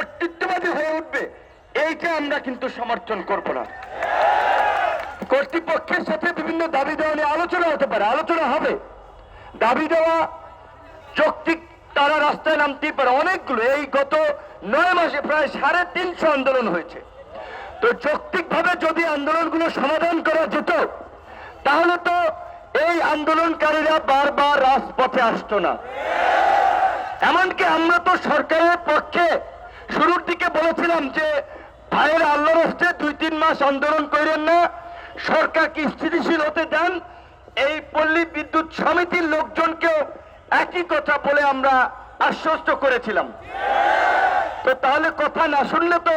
কর্তৃত্ববাদী হয়ে উঠবে, এইটা আমরা কিন্তু সমর্থন করব না। কর্তৃপক্ষের সাথে বিভিন্ন দাবি দেওয়া নিয়ে আলোচনা হতে পারে, আলোচনা হবে। দাবি দেওয়া যৌক্তিক, তারা রাস্তায় নামতেই পারে অনেকগুলো। এই গত 9 মাসে প্রায় 350 আন্দোলন হয়েছে। তো যৌক্তিকভাবে যদি আন্দোলনগুলো সমাধান করা যেত, তাহলে তো এই আন্দোলনকারীরা বারবার রাজপথে আসতো না। এমনকি আমরা তো সরকারের পক্ষে শুরুর দিকে বলেছিলাম যে ভাইয়ের আল্লাহর হস্তে 2-3 মাস আন্দোলন করেন না, সরকারকে স্থিতিশীল হতে দেন। এই পল্লী বিদ্যুৎ সমিতির লোকজনকেও একই কথা বলে আমরা আশ্বস্ত করেছিলাম। তো তাহলে কথা না শুনলে তো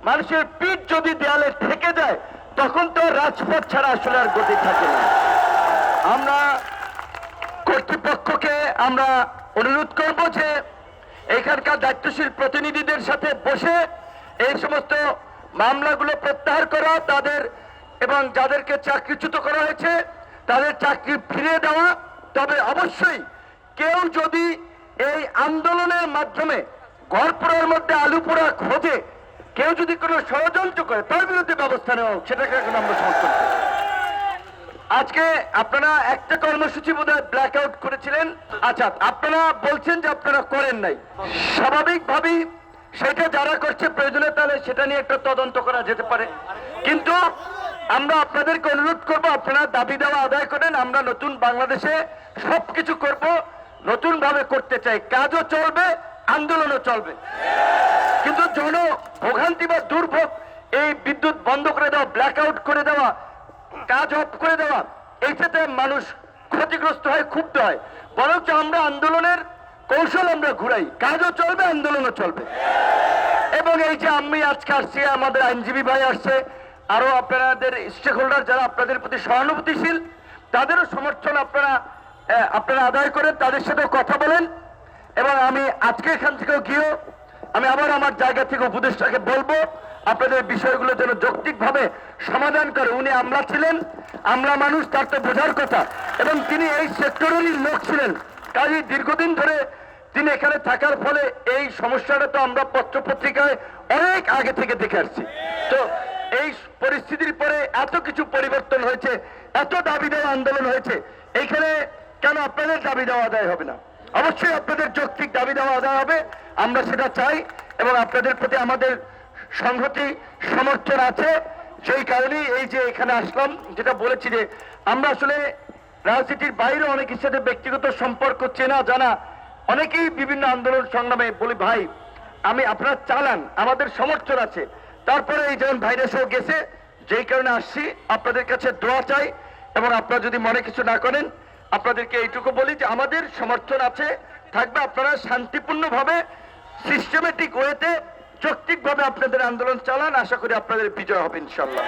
মানুষের পিঠ যদি দেয়ালে ঠেকে যায়, তখন তো রাজপথ ছাড়া আসলে আর গতি থাকে না। আমরা কর্তৃপক্ষকে আমরা অনুরোধ করব যে এখানকার দায়িত্বশীল প্রতিনিধিদের সাথে বসে এই সমস্ত মামলাগুলো প্রত্যাহার করা, তাদের এবং যাদেরকে চাকরিচ্যুত করা হয়েছে তাদের চাকরি ফিরিয়ে দেওয়া। তবে অবশ্যই কেউ যদি এই আন্দোলনের মাধ্যমে ঘর পোড়ার মধ্যে আলু পোড়া খোঁজে, কেউ যদি কোনো ষড়যন্ত্র করে, তার বিরুদ্ধে ব্যবস্থা নেওয়া হোক, সেটাকে এখন আমরা সমর্থন করি। আজকে আপনারা একটা কর্মসূচি বোধহয় ব্ল্যাক আউট করেছিলেন। আচ্ছা, আপনারা বলছেন যে আপনারা করেন নাই। স্বাভাবিকভাবেই সেটা যারা করছে প্রয়োজনে তাহলে সেটা নিয়ে একটা তদন্ত করা যেতে পারে। কিন্তু আমরা আপনাদেরকে অনুরোধ করব, আপনারা দাবি দেওয়া আদায় করেন। আমরা নতুন বাংলাদেশে সবকিছু করব, নতুন ভাবে করতে চাই। কাজও চলবে, আন্দোলনও চলবে। কিন্তু ভোগান্তি বা দুর্ভোগ, এই বিদ্যুৎ বন্ধ করে দেওয়া, ব্ল্যাক আউট করে দেওয়া, কাজ অফ করে দেওয়া, এইটাতে মানুষ ক্ষতিগ্রস্ত হয়, ক্ষুব্ধ হয়। বরঞ্চ আমরা আন্দোলনের কৌশল আমরা ঘুরাই, কাজও চলবে, আন্দোলনও চলবে। এবং এই যে আমি আজকে আসছি, আমাদের আইনজীবী ভাই আসছে, আরো আপনাদের স্টেক হোল্ডার যারা আপনাদের প্রতি সহানুভূতিশীল, তাদেরও সমর্থন আপনারা আদায় করেন, তাদের সাথেও কথা বলেন। এবং আমি আজকে এখান থেকেও গিয়েও আমি আবার আমার জায়গা থেকে উপদেষ্টাকে বলবো আপনাদের বিষয়গুলো যেন যৌক্তিকভাবে সমাধান করে। উনি আমলা ছিলেন, আমলা মানুষ, তার তো বোঝার কথা। এবং তিনি এই সেক্টরেরই লোক ছিলেন, কাজে দীর্ঘদিন ধরে তিনি এখানে থাকার ফলে এই সমস্যাটা তো আমরা পত্র পত্রিকায় অনেক আগে থেকে দেখে আসছি। তো এই পরিস্থিতির পরে এত কিছু পরিবর্তন হয়েছে, এত দাবি দেওয়া আন্দোলন হয়েছে, এইখানে কেন আপনাদের দাবি দেওয়া আদায় হবে না? অবশ্যই আপনাদের যৌক্তিক দাবি দেওয়া আদায় হবে, আমরা সেটা চাই। এবং আপনাদের প্রতি আমাদের সংহতি সমর্থন আছে। সেই কারণেই এই যে এখানে আসলাম, যেটা বলেছি যে আমরা আসলে রাজনীতির বাইরে অনেকের সাথে ব্যক্তিগত সম্পর্ক চেনা জানা, অনেকেই বিভিন্ন আন্দোলন সংগ্রামে বলি ভাই আপনারা চালান, আমাদের সমর্থন আছে। তারপরে এই যেমন ভাইরাসও গেছে, যেই কারণে আসছি, আপনাদের কাছে দোয়া চাই। এবং আপনারা যদি মনে কিছু না করেন, আপনাদেরকে এইটুকু বলি যে আমাদের সমর্থন আছে, থাকবে। আপনারা শান্তিপূর্ণভাবে সিস্টেমেটিক ওয়েতে যৌক্তিকভাবে আপনাদের আন্দোলন চালান, আশা করি আপনাদের বিজয় হবে ইনশাল্লাহ।